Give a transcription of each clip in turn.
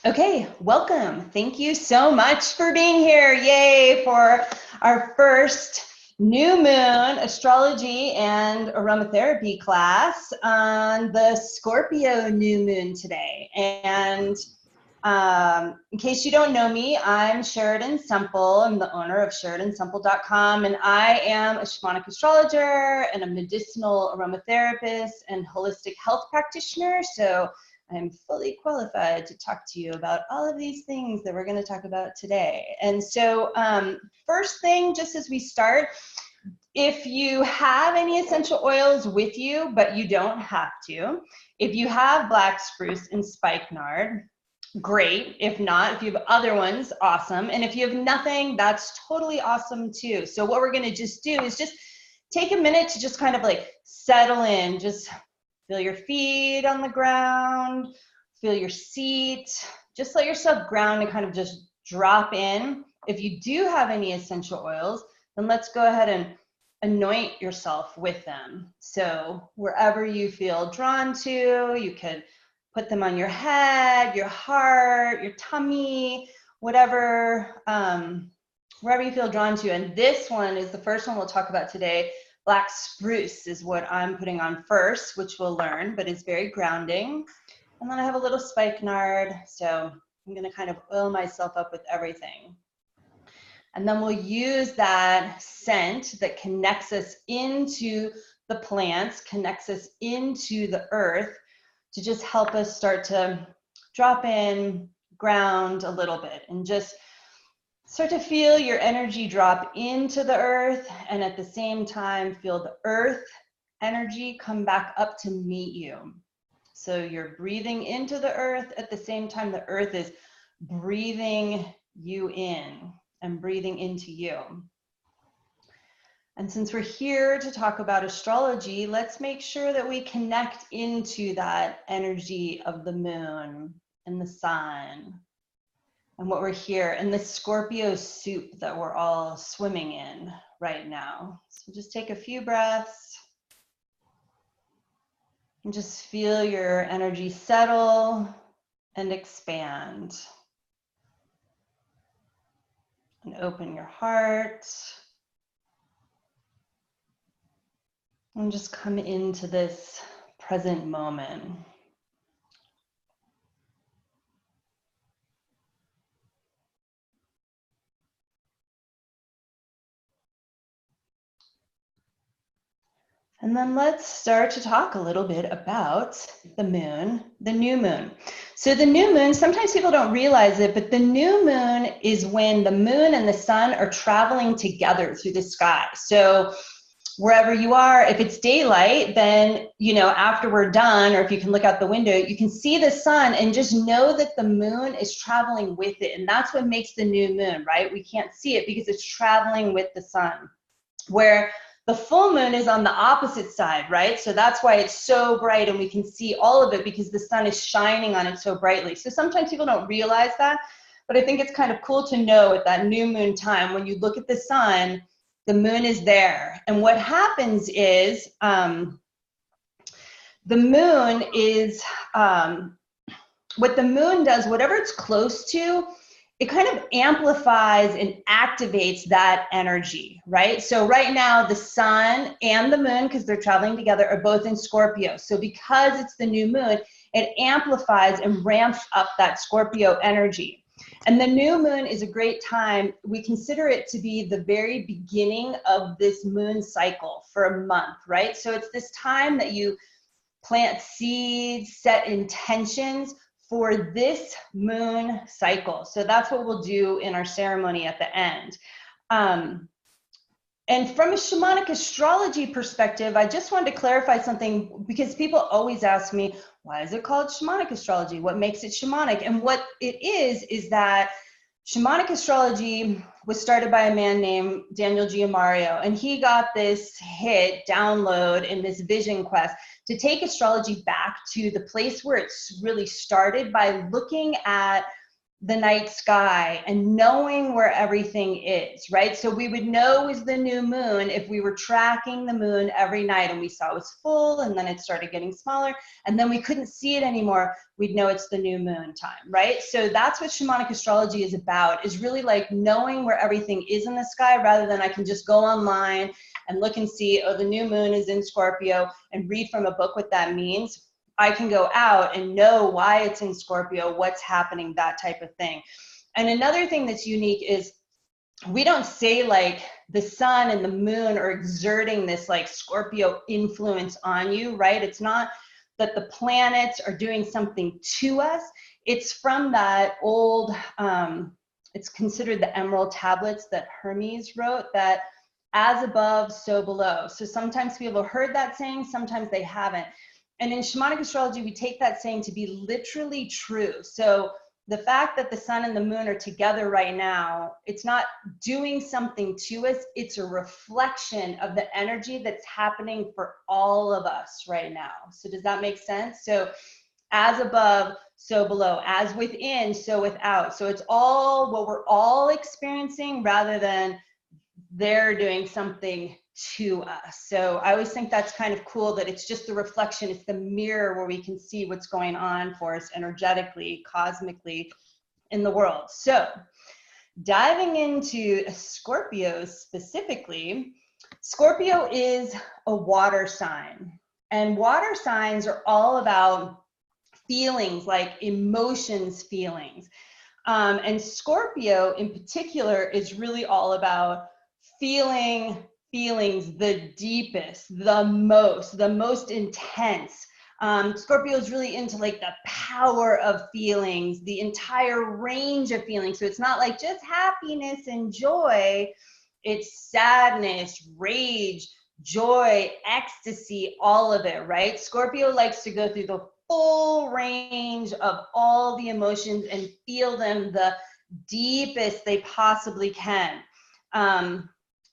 Okay, welcome. Thank you so much for being here. Yay for our first new moon astrology and aromatherapy class on the Scorpio new moon today. And in case you don't know me, I'm Sheridan Semple. I'm the owner of SheridanSemple.com, and I am a shamanic astrologer and a medicinal aromatherapist and holistic health practitioner. So I'm fully qualified to talk to you about all of these things that we're going to talk about today. And so first thing, just as we start, if you have any essential oils with you, but you don't have to, if you have black spruce and spikenard, great. If not, if you have other ones, awesome. And if you have nothing, that's totally awesome too. So what we're going to just do is just take a minute to just kind of like settle in, just feel your feet on the ground, feel your seat, just let yourself ground and kind of just drop in. If you do have any essential oils, then let's go ahead and anoint yourself with them. So wherever you feel drawn to, you could put them on your head, your heart, your tummy, whatever, wherever you feel drawn to. And this one is the first one we'll talk about today. Black spruce is what I'm putting on first, which we'll learn, but it's very grounding. And then I have a little spikenard, so I'm going to kind of oil myself up with everything. And then we'll use that scent that connects us into the plants, connects us into the earth, to just help us start to drop in, ground a little bit, and just start to feel your energy drop into the earth, and at the same time feel the earth energy come back up to meet you. So you're breathing into the earth, at the same time the earth is breathing you in and breathing into you. And since we're here to talk about astrology, let's make sure that we connect into that energy of the moon and the sun and what we're here, and the Scorpio soup that we're all swimming in right now. So just take a few breaths and just feel your energy settle and expand. And open your heart. And just come into this present moment. And then let's start to talk a little bit about the moon, the new moon. So the new moon, sometimes people don't realize it, but the new moon is when the moon and the sun are traveling together through the sky. So wherever you are, if it's daylight, then, you know, after we're done, or if you can look out the window, you can see the sun and just know that the moon is traveling with it. And that's what makes the new moon, right? We can't see it because it's traveling with the sun. Where the full moon is on the opposite side, right? So that's why it's so bright and we can see all of it, because the sun is shining on it so brightly. So sometimes people don't realize that, but I think it's kind of cool to know at that new moon time, when you look at the sun, the moon is there. And what happens is the moon is, what the moon does, whatever it's close to, it kind of amplifies and activates that energy, right? So right now, the sun and the moon, because they're traveling together, are both in Scorpio. So because it's the new moon, it amplifies and ramps up that Scorpio energy. And the new moon is a great time. We consider it to be the very beginning of this moon cycle for a month, right? So it's this time that you plant seeds, set intentions for this moon cycle. So that's what we'll do in our ceremony at the end. And from a shamanic astrology perspective, I just wanted to clarify something, because people always ask me, why is it called shamanic astrology? What makes it shamanic? And what it is that shamanic astrology was started by a man named Daniel Giamario, and he got this hit download in this vision quest to take astrology back to the place where it's really started, by looking at the night sky and knowing where everything is, right? So we would know it was the new moon if we were tracking the moon every night and we saw it was full and then it started getting smaller and then we couldn't see it anymore. We'd know it's the new moon time, right? So that's what shamanic astrology is about, is really like knowing where everything is in the sky rather than I can just go online and look and see, oh, the new moon is in Scorpio and read from a book what that means. I can go out and know why it's in Scorpio, what's happening, that type of thing. And another thing that's unique is we don't say like the sun and the moon are exerting this like Scorpio influence on you, right? It's not that the planets are doing something to us. It's from that old, it's considered the emerald tablets that Hermes wrote, that as above, so below. So sometimes people have heard that saying, sometimes they haven't. And in shamanic astrology, we take that saying to be literally true. So the fact that the sun and the moon are together right now, it's not doing something to us. It's a reflection of the energy that's happening for all of us right now. So does that make sense? So as above, so below, as within, so without. So it's all what we're all experiencing rather than they're doing something to us. So I always think that's kind of cool that it's just the reflection, it's the mirror where we can see what's going on for us energetically, cosmically in the world. So diving into Scorpio specifically, Scorpio is a water sign, and water signs are all about feelings, like emotions, feelings. And Scorpio in particular is really all about feelings the deepest, the most intense. Scorpio is really into like the power of feelings, the entire range of feelings. So it's not like just happiness and joy, it's sadness, rage, joy, ecstasy, all of it, right? Scorpio likes to go through the full range of all the emotions and feel them the deepest they possibly can.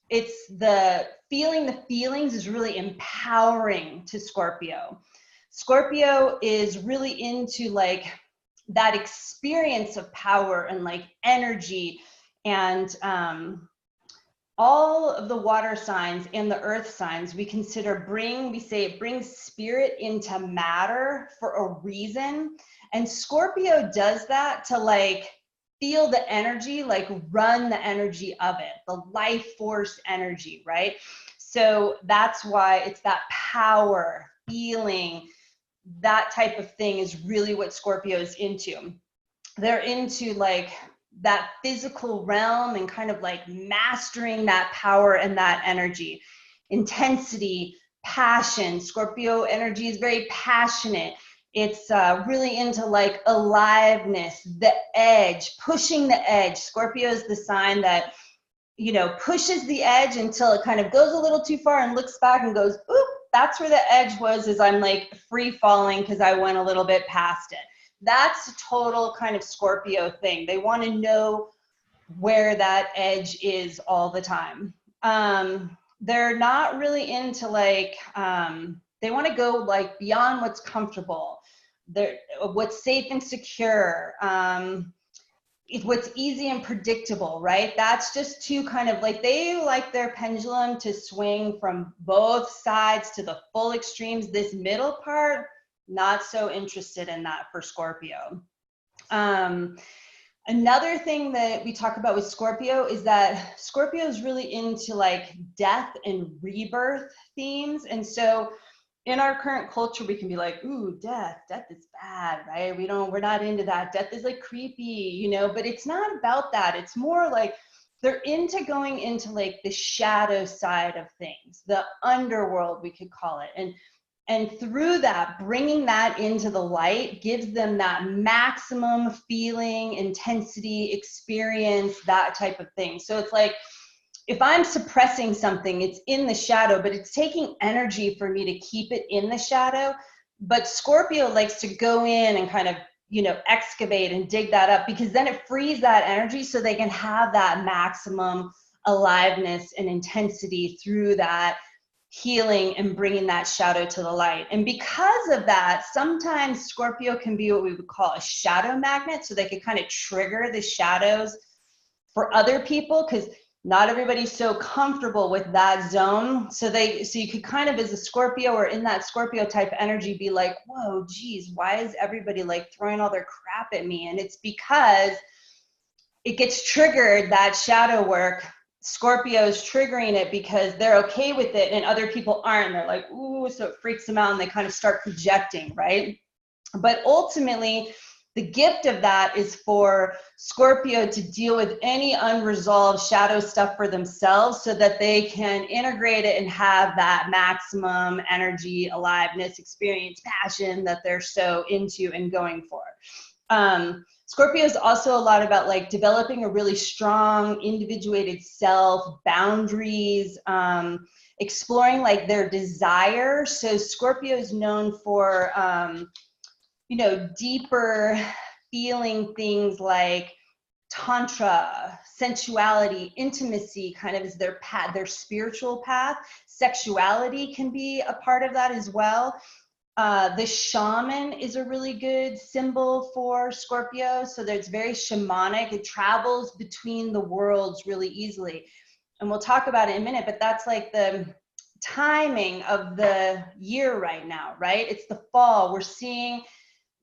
It's the feelings is really empowering to Scorpio. Scorpio is really into like that experience of power and like energy, and all of the water signs and the earth signs we consider we say it brings spirit into matter for a reason. And Scorpio does that to like feel the energy, like run the energy of it, the life force energy, right? So that's why it's that power, feeling, that type of thing is really what Scorpio is into. They're into like that physical realm and kind of like mastering that power and that energy, intensity, passion. Scorpio energy is very passionate. It's really into like aliveness, the edge, pushing the edge. Scorpio is the sign that, you know, pushes the edge until it kind of goes a little too far and looks back and goes, oop, that's where the edge was, as I'm like free falling because I went a little bit past it. That's a total kind of Scorpio thing. They want to know where that edge is all the time. They're not really into like, they want to go like beyond what's comfortable. What's safe and secure, what's easy and predictable, right? That's just too kind of like, they like their pendulum to swing from both sides to the full extremes. This middle part, not so interested in that for Scorpio. Another thing that we talk about with Scorpio is that Scorpio is really into like death and rebirth themes. And so in our current culture, we can be like, ooh, death is bad, right? We're not into that. Death is like creepy, you know, but it's not about that. It's more like they're into going into like the shadow side of things, the underworld, we could call it. And through that, bringing that into the light gives them that maximum feeling, intensity, experience, that type of thing. So it's like, if I'm suppressing something, it's in the shadow, but it's taking energy for me to keep it in the shadow. But Scorpio likes to go in and kind of, you know, excavate and dig that up, because then it frees that energy so they can have that maximum aliveness and intensity through that healing and bringing that shadow to the light. And because of that, sometimes Scorpio can be what we would call a shadow magnet. So they could kind of trigger the shadows for other people, because not everybody's so comfortable with that zone. So you could kind of, as a Scorpio or in that Scorpio type energy, be like, whoa, geez, why is everybody like throwing all their crap at me? And it's because it gets triggered, that shadow work. Scorpio's triggering it because they're okay with it and other people aren't. They're like, ooh, so it freaks them out and they kind of start projecting, right? But ultimately, the gift of that is for Scorpio to deal with any unresolved shadow stuff for themselves so that they can integrate it and have that maximum energy, aliveness, experience, passion that they're so into and going for. Scorpio is also a lot about like developing a really strong individuated self, boundaries, exploring like their desire. So Scorpio is known for, you know, deeper feeling things like tantra, sensuality, intimacy kind of is their path, their spiritual path. Sexuality can be a part of that as well. The shaman is a really good symbol for Scorpio. So it's very shamanic. It travels between the worlds really easily. And we'll talk about it in a minute, but that's like the timing of the year right now, right? It's the fall. We're seeing,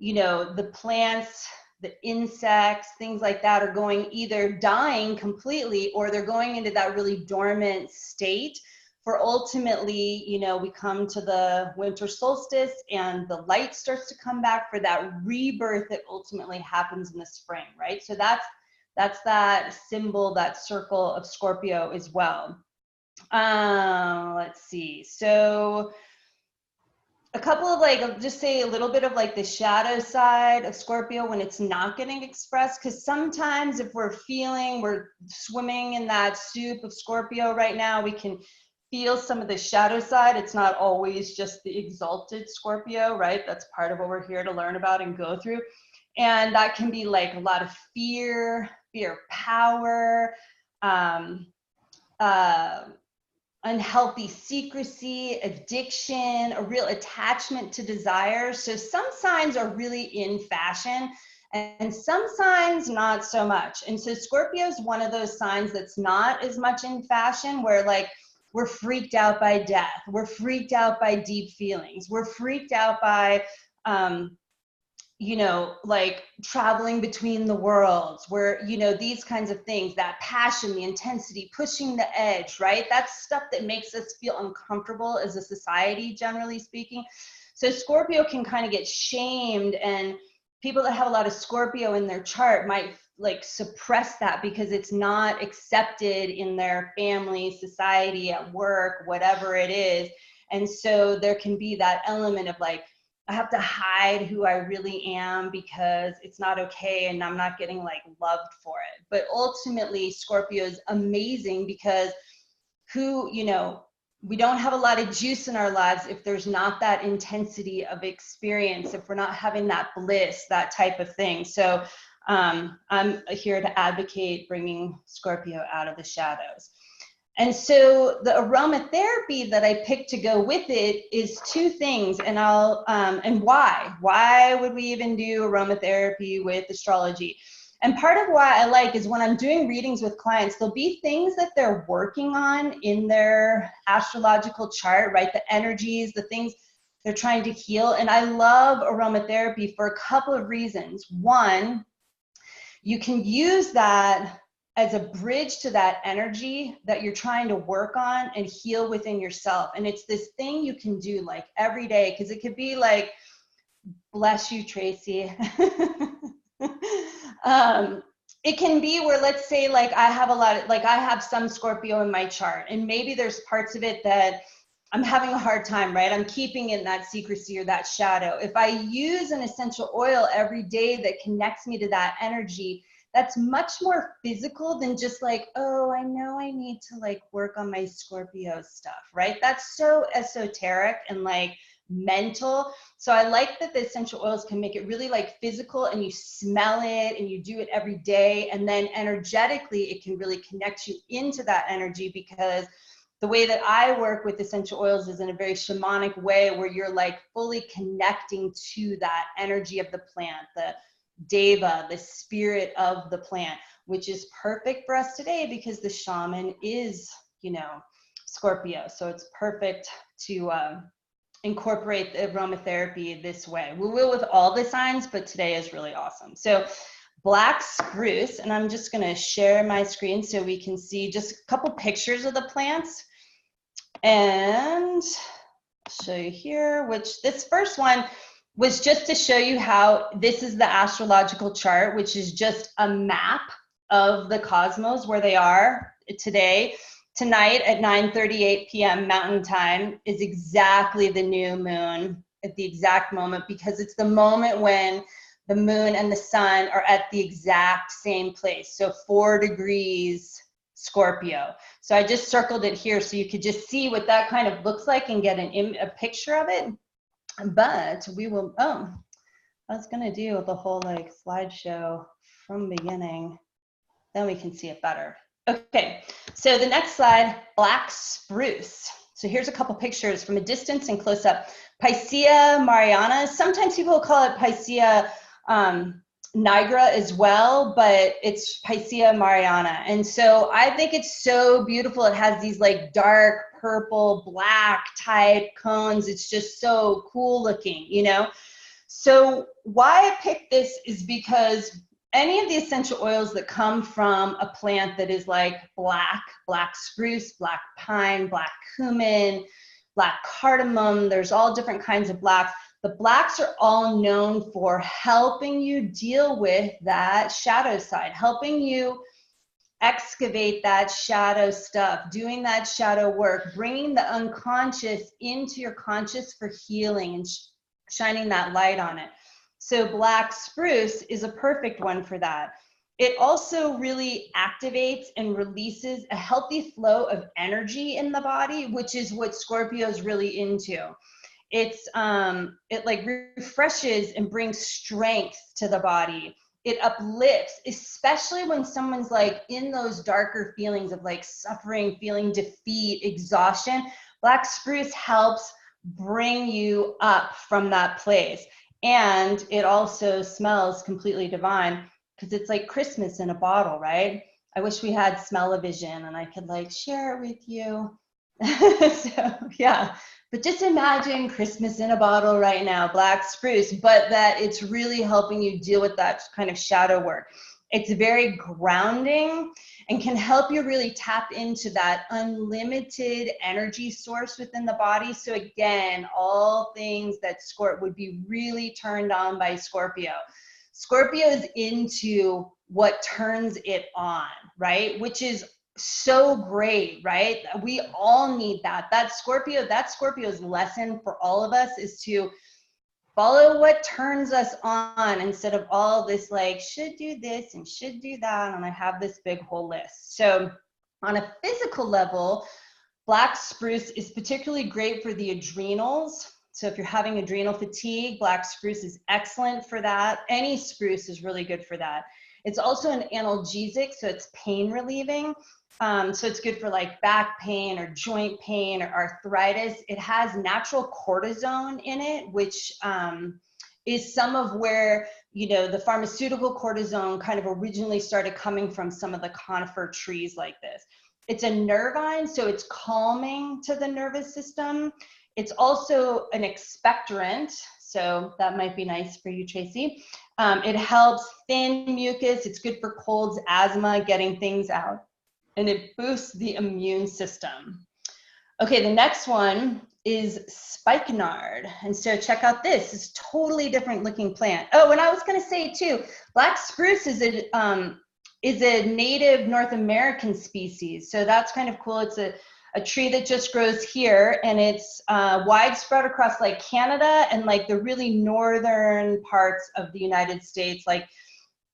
you know, the plants, the insects, things like that are going either dying completely or they're going into that really dormant state. For ultimately, you know, we come to the winter solstice and the light starts to come back for that rebirth that ultimately happens in the spring, right? So that's that symbol, that circle of Scorpio as well. Let's see. So a couple of like, I'll just say a little bit of like the shadow side of Scorpio when it's not getting expressed, because sometimes if we're swimming in that soup of Scorpio right now, we can feel some of the shadow side. It's not always just the exalted Scorpio, right? That's part of what we're here to learn about and go through. And that can be like a lot of fear of power, unhealthy secrecy, addiction, a real attachment to desire. So some signs are really in fashion and some signs not so much. And so Scorpio is one of those signs that's not as much in fashion, where like we're freaked out by death, we're freaked out by deep feelings, we're freaked out by you know, like traveling between the worlds, where, you know, these kinds of things, that passion, the intensity, pushing the edge, right? That's stuff that makes us feel uncomfortable as a society, generally speaking. So Scorpio can kind of get shamed, and people that have a lot of Scorpio in their chart might like suppress that because it's not accepted in their family, society, at work, whatever it is. And so there can be that element of like, I have to hide who I really am because it's not okay and I'm not getting like loved for it. But ultimately, Scorpio is amazing because you know, we don't have a lot of juice in our lives if there's not that intensity of experience, if we're not having that bliss, that type of thing. So I'm here to advocate bringing Scorpio out of the shadows. And so the aromatherapy that I picked to go with it is two things, and and why would we even do aromatherapy with astrology? And part of why I like is when I'm doing readings with clients, there'll be things that they're working on in their astrological chart, right? The energies, the things they're trying to heal. And I love aromatherapy for a couple of reasons. One, you can use that as a bridge to that energy that you're trying to work on and heal within yourself. And it's this thing you can do like every day, because it could be like, bless you, Tracy. It can be where, let's say, like I have some Scorpio in my chart, and maybe there's parts of it that I'm having a hard time, right? I'm keeping in that secrecy or that shadow. If I use an essential oil every day that connects me to that energy, that's much more physical than just like, oh, I know I need to like work on my Scorpio stuff, right? That's so esoteric and like mental. So I like that the essential oils can make it really like physical, and you smell it and you do it every day. And then energetically, it can really connect you into that energy, because the way that I work with essential oils is in a very shamanic way, where you're like fully connecting to that energy of the plant, the deva, the spirit of the plant, which is perfect for us today because the shaman is, you know, Scorpio. So it's perfect to incorporate the aromatherapy this way. We will with all the signs, but today is really awesome. So black spruce, and I'm just going to share my screen so we can see just a couple pictures of the plants and show you here, which this first one was just to show you how this is the astrological chart, which is just a map of the cosmos where they are today. Tonight at 9:38 p.m. Mountain Time is exactly the new moon at the exact moment, because it's the moment when the moon and the sun are at the exact same place. So 4 degrees Scorpio. So I just circled it here so you could just see what that kind of looks like and get a picture of it. But we will, I was gonna do the whole like slideshow from beginning, then we can see it better. Okay, so the next slide, black spruce. So here's a couple pictures from a distance and close up. Picea mariana, sometimes people call it Picea nigra as well, but it's Picea mariana. And so I think it's so beautiful. It has these like dark purple, black type cones. It's just so cool looking, you know? So why I picked this is because any of the essential oils that come from a plant that is like black spruce, black pine, black cumin, black cardamom, there's all different kinds of blacks. The blacks are all known for helping you deal with that shadow side, helping you excavate that shadow stuff, doing that shadow work, bringing the unconscious into your conscious for healing and shining that light on it. So black spruce is a perfect one for that. It also really activates and releases a healthy flow of energy in the body, which is what Scorpio is really into. It's it like refreshes and brings strength to the body. It uplifts, especially when someone's like in those darker feelings of like suffering, feeling defeat, exhaustion. Black spruce helps bring you up from that place. And it also smells completely divine because it's like Christmas in a bottle, right? I wish we had smell-o-vision and I could like share it with you. So yeah, but just imagine Christmas in a bottle right now, black spruce, but that it's really helping you deal with that kind of shadow work. It's very grounding and can help you really tap into that unlimited energy source within the body. So again, all things that would be really turned on by Scorpio. Scorpio is into what turns it on, right? Which is so great, right? We all need that. That's Scorpio's lesson for all of us is to follow what turns us on instead of all this like should do this and should do that, and I have this big whole list. So on a physical level, black spruce is particularly great for the adrenals. So if you're having adrenal fatigue, black spruce is excellent for that. Any spruce is really good for that. It's also an analgesic, so it's pain relieving. So it's good for like back pain or joint pain or arthritis. It has natural cortisone in it, which is some of where, you know, the pharmaceutical cortisone kind of originally started coming from some of the conifer trees like this. It's a nervine, so it's calming to the nervous system. It's also an expectorant, so that might be nice for you, Tracy. It helps thin mucus. It's good for colds, asthma, getting things out. And it boosts the immune system. Okay, the next one is Spikenard. And so check out this. It's a totally different looking plant. Oh, and I was gonna say too, black spruce is a native North American species. So that's kind of cool. It's a tree that just grows here, and it's widespread across like Canada and like the really northern parts of the United States, like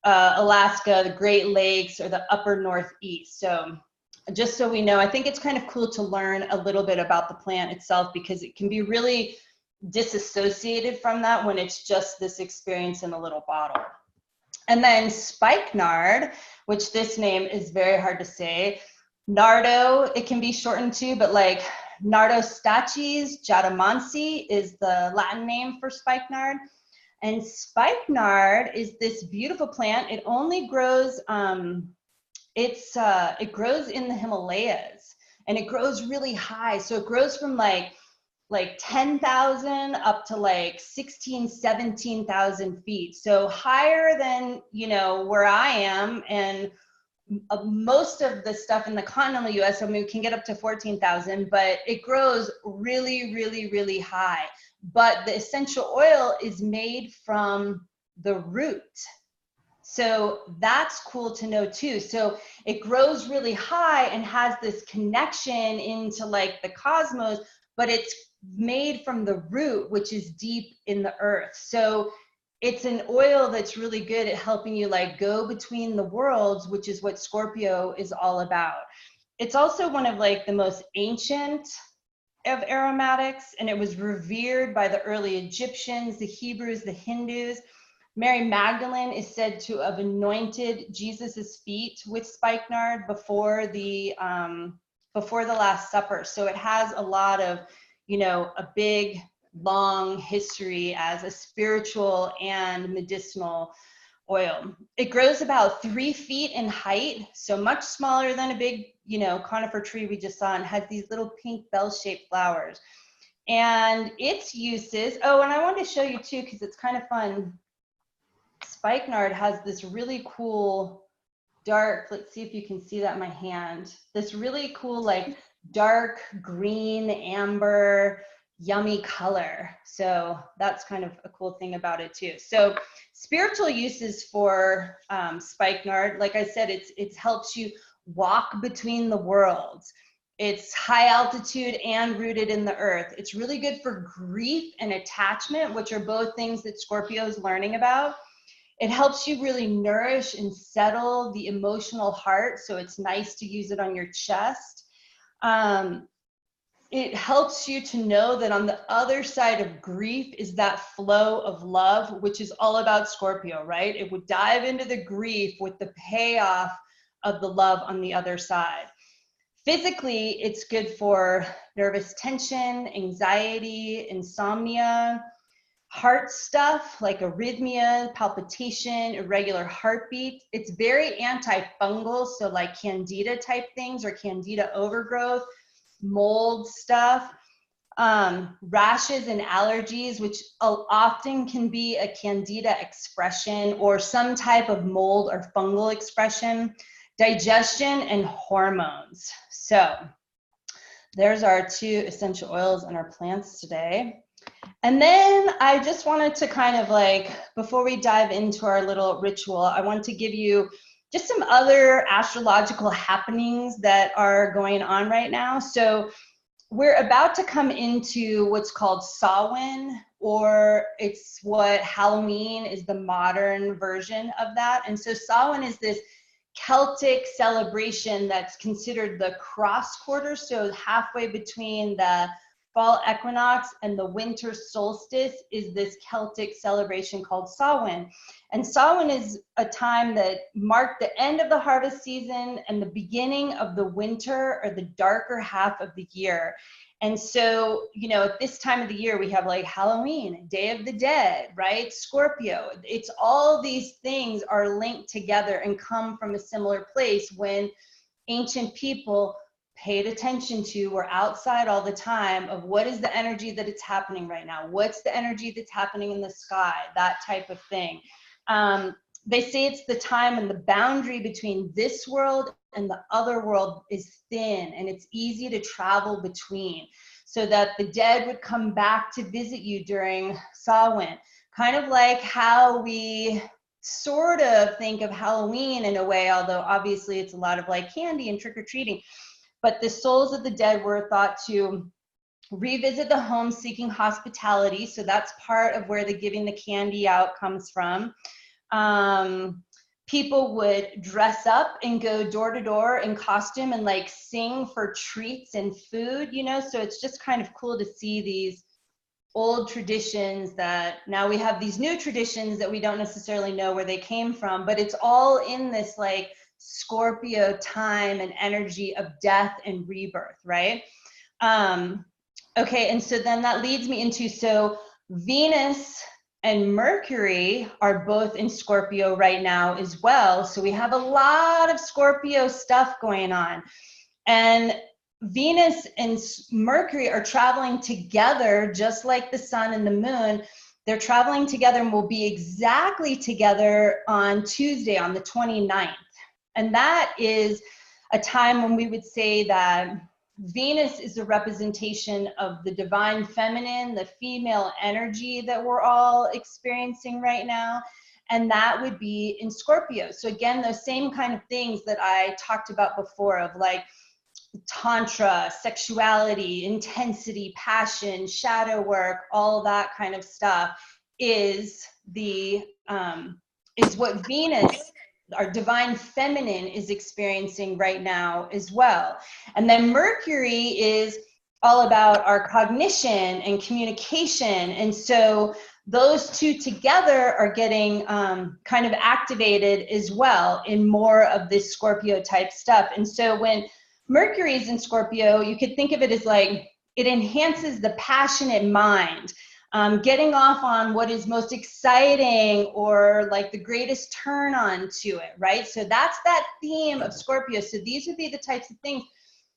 Alaska, the Great Lakes, or the upper Northeast. So just so we know, I think it's kind of cool to learn a little bit about the plant itself because it can be really disassociated from that when it's just this experience in a little bottle. And then Spikenard, which this name is very hard to say. Nardo, it can be shortened too, but like Nardo stachys jatamansi is the Latin name for spikenard. And spikenard is this beautiful plant. It only grows, it grows in the Himalayas, and it grows really high. So it grows from like 10,000 up to like 16, 17,000 feet. So higher than, you know, where I am, and most of the stuff in the continental US, I mean, we can get up to 14,000, but it grows really, really, really high. But the essential oil is made from the root. So that's cool to know too. So it grows really high and has this connection into like the cosmos, but it's made from the root, which is deep in the earth. So it's an oil that's really good at helping you like go between the worlds, which is what Scorpio is all about. It's also one of like the most ancient of aromatics, and it was revered by the early Egyptians, the Hebrews, the Hindus. Mary Magdalene is said to have anointed Jesus's feet with spikenard before the Last Supper. So it has a lot of, you know, a big, long history as a spiritual and medicinal oil. It grows about 3 feet in height, so much smaller than a big, you know, conifer tree we just saw, and has these little pink bell-shaped flowers. And its uses, oh, and I wanted to show you too, because it's kind of fun. Spikenard has this really cool dark, let's see if you can see that in my hand, this really cool like dark green amber yummy color. So that's kind of a cool thing about it too. So spiritual uses for spikenard, like I said, it helps you walk between the worlds. It's high altitude and rooted in the earth. It's really good for grief and attachment, which are both things that Scorpio is learning about. It helps you really nourish and settle the emotional heart, so it's nice to use it on your chest. It helps you to know that on the other side of grief is that flow of love, which is all about Scorpio, right? It would dive into the grief with the payoff of the love on the other side. Physically, it's good for nervous tension, anxiety, insomnia, heart stuff like arrhythmia, palpitation, irregular heartbeat. It's very antifungal, so like candida type things or candida overgrowth, mold stuff, rashes and allergies, which often can be a candida expression or some type of mold or fungal expression, digestion, and hormones. So there's our 2 essential oils and our plants today. And then I just wanted to kind of like, before we dive into our little ritual, I want to give you just some other astrological happenings that are going on right now. So we're about to come into what's called Samhain, or it's what Halloween is the modern version of that. And so Samhain is this Celtic celebration that's considered the cross quarter, so halfway between the fall equinox and the winter solstice is this Celtic celebration called Samhain. And Samhain is a time that marked the end of the harvest season and the beginning of the winter, or the darker half of the year. And so, you know, at this time of the year, we have like Halloween, Day of the Dead, right? Scorpio. It's all these things are linked together and come from a similar place when ancient people paid attention to, were outside all the time of what is the energy that it's happening right now? What's the energy that's happening in the sky? That type of thing. They say it's the time and the boundary between this world and the other world is thin, and it's easy to travel between, so that the dead would come back to visit you during Samhain. Kind of like how we sort of think of Halloween in a way, although obviously it's a lot of like candy and trick-or-treating. But the souls of the dead were thought to revisit the home seeking hospitality. So that's part of where the giving the candy out comes from. People would dress up and go door to door in costume and like sing for treats and food, you know? So it's just kind of cool to see these old traditions that now we have these new traditions that we don't necessarily know where they came from, but it's all in this like Scorpio time and energy of death and rebirth, right? Okay, and so then that leads me into, so Venus and Mercury are both in Scorpio right now as well. So we have a lot of Scorpio stuff going on. And Venus and Mercury are traveling together, just like the sun and the moon. They're traveling together and will be exactly together on Tuesday, on the 29th. And that is a time when we would say that Venus is a representation of the divine feminine, the female energy that we're all experiencing right now. And that would be in Scorpio. So again, those same kind of things that I talked about before, of like tantra, sexuality, intensity, passion, shadow work, all that kind of stuff is what Venus, our divine feminine, is experiencing right now as well. And then Mercury is all about our cognition and communication. And so those two together are getting kind of activated as well in more of this Scorpio type stuff. And so when Mercury is in Scorpio, you could think of it as like, it enhances the passionate mind, getting off on what is most exciting or like the greatest turn on to it, right? So that's that theme of Scorpio. So these would be the types of things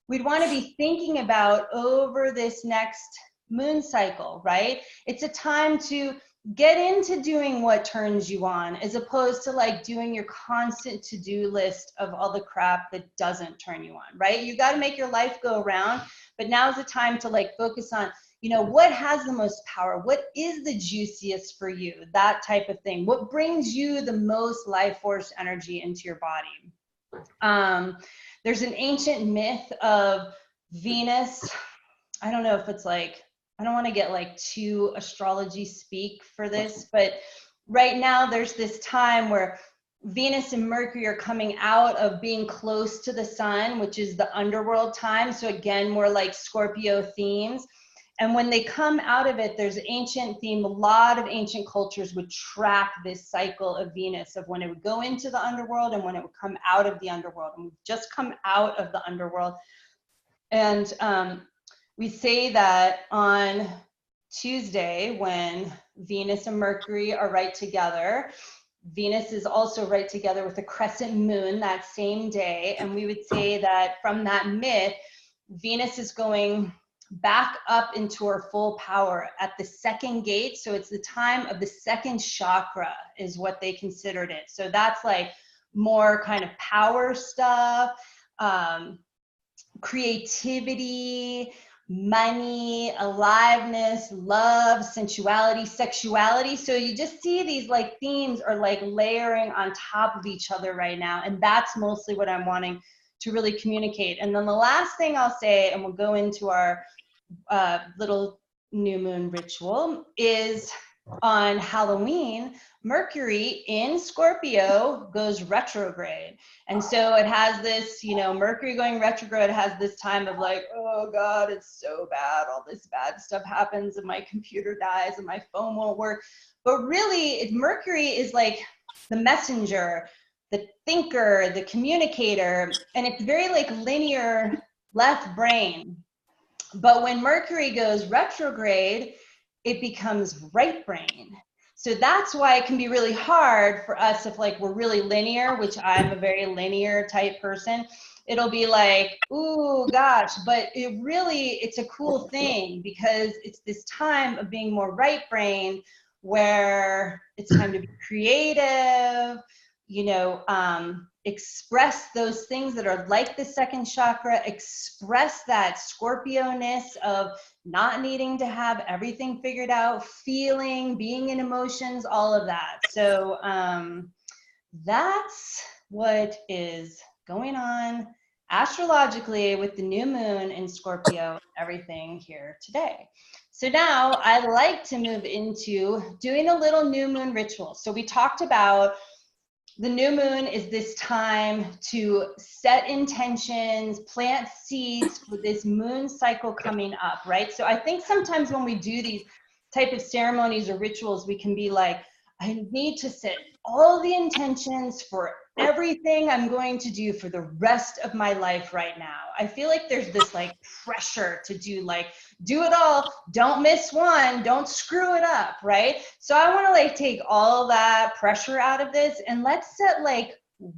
we'd want to be thinking about over this next moon cycle, right? It's a time to get into doing what turns you on, as opposed to like doing your constant to-do list of all the crap that doesn't turn you on, right? You got to make your life go around, but now's the time to like focus on, you know, what has the most power? What is the juiciest for you? That type of thing. What brings you the most life force energy into your body? There's an ancient myth of Venus. I don't know if it's like, I don't want to get like too astrology speak for this, but right now there's this time where Venus and Mercury are coming out of being close to the sun, which is the underworld time. So again, more like Scorpio themes. And when they come out of it, there's ancient theme. A lot of ancient cultures would track this cycle of Venus, of when it would go into the underworld and when it would come out of the underworld. And we've just come out of the underworld. And we say that on Tuesday, when Venus and Mercury are right together, Venus is also right together with the crescent moon that same day. And we would say that from that myth, Venus is going back up into her full power at the second gate. So it's the time of the second chakra is what they considered it. So that's like more kind of power stuff, creativity, money, aliveness, love, sensuality, sexuality. So you just see these like themes are like layering on top of each other right now. And that's mostly what I'm wanting to really communicate. And then the last thing I'll say, and we'll go into our little new moon ritual, is on Halloween, Mercury in Scorpio goes retrograde. And so it has this, you know, Mercury going retrograde has this time of like, oh God, it's so bad. All this bad stuff happens and my computer dies and my phone won't work. But really, Mercury is like the messenger, the thinker, the communicator, and it's very like linear left brain. But when Mercury goes retrograde, it becomes right brain. So that's why it can be really hard for us if like we're really linear, which I'm a very linear type person. It'll be like, ooh, gosh, but it's a cool thing because it's this time of being more right brain where it's time to be creative, you know, express those things that are like the second chakra, express that Scorpio-ness of not needing to have everything figured out, feeling, being in emotions, all of that. So that's what is going on astrologically with the new moon in Scorpio, everything here today. So now I'd like to move into doing a little new moon ritual. So we talked about the new moon is this time to set intentions, plant seeds for this moon cycle coming up, right? So I think sometimes when we do these type of ceremonies or rituals, we can be like, I need to set all the intentions for everything I'm going to do for the rest of my life right now. I feel like there's this like pressure to do it all, don't miss one, don't screw it up, right? So I want to like take all that pressure out of this, and let's set like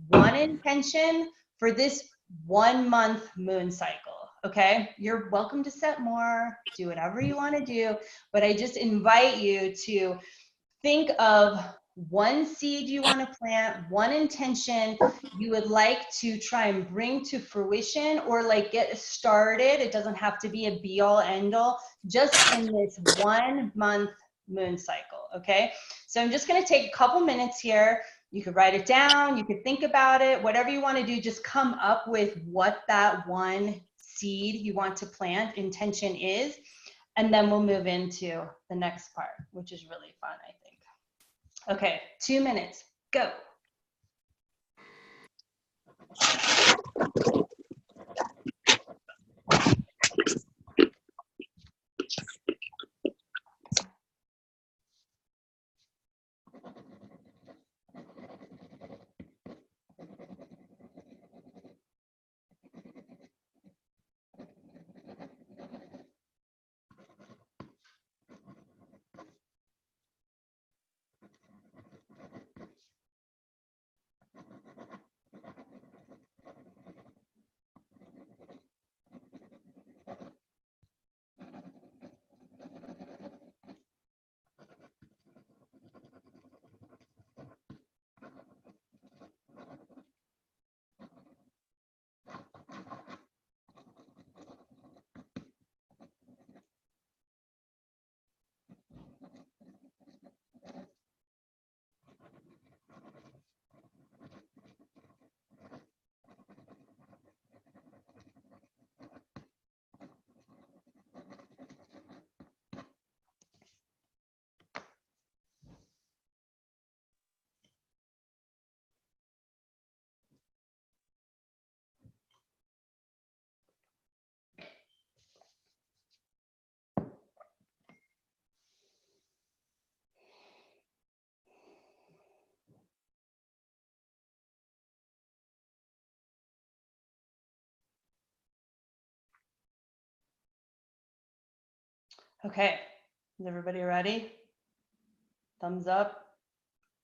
one intention for this 1 month moon cycle. Okay, you're welcome to set more, do whatever you want to do, but I just invite you to think of one seed you want to plant, one intention you would like to try and bring to fruition or like get started. It doesn't have to be a be all end all, just in this 1 month moon cycle. Okay, so I'm just going to take a couple minutes here. You could write it down, you could think about it, whatever you want to do, just come up with what that one seed you want to plant intention is, and then we'll move into the next part, which is really fun, I think. Okay, 2 minutes, go. Okay, is everybody ready? Thumbs up.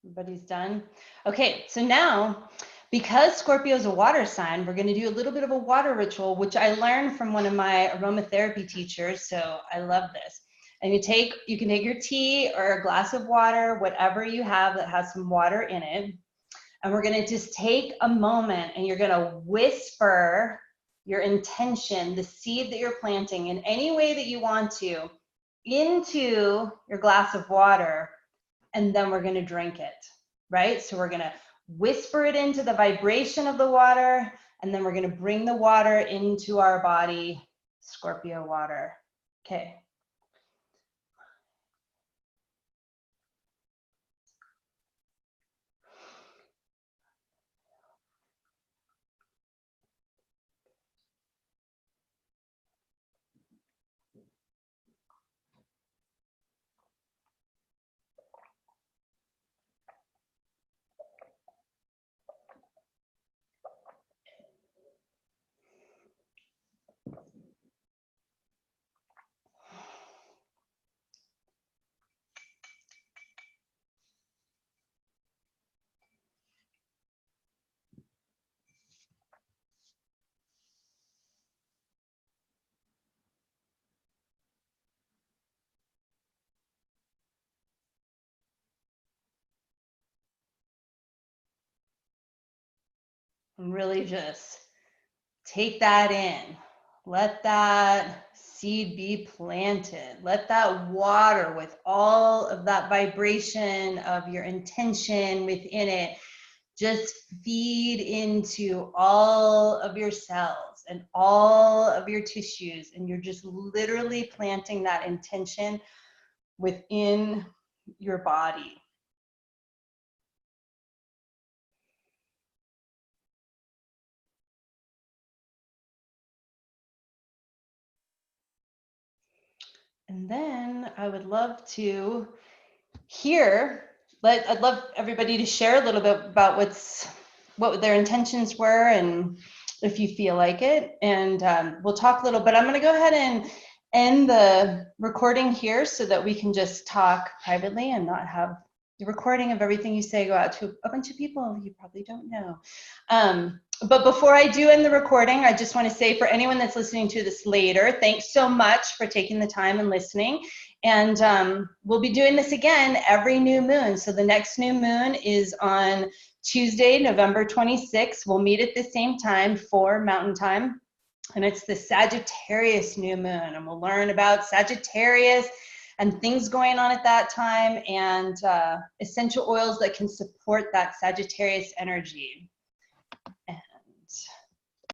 Everybody's done. Okay, so now, because Scorpio is a water sign, we're going to do a little bit of a water ritual, which I learned from one of my aromatherapy teachers. So I love this. And you can take your tea or a glass of water, whatever you have that has some water in it. And we're going to just take a moment and you're going to whisper your intention, the seed that you're planting in any way that you want to, into your glass of water, and then we're going to drink it, right? So we're going to whisper it into the vibration of the water, and then we're going to bring the water into our body, Scorpio water. Okay. And really just take that in. Let that seed be planted. Let that water, with all of that vibration of your intention within it, just feed into all of your cells and all of your tissues. And you're just literally planting that intention within your body. And then I would love to hear I'd love everybody to share a little bit about what their intentions were, and if you feel like it. And we'll talk a little, but I'm going to go ahead and end the recording here so that we can just talk privately and not have the recording of everything you say go out to a bunch of people you probably don't know. But before I do end the recording, I just want to say, for anyone that's listening to this later, thanks so much for taking the time and listening. And we'll be doing this again every new moon. So the next new moon is on Tuesday, November 26th. We'll meet at the same time, 4 Mountain Time. And it's the Sagittarius new moon. And we'll learn about Sagittarius and things going on at that time, and essential oils that can support that Sagittarius energy.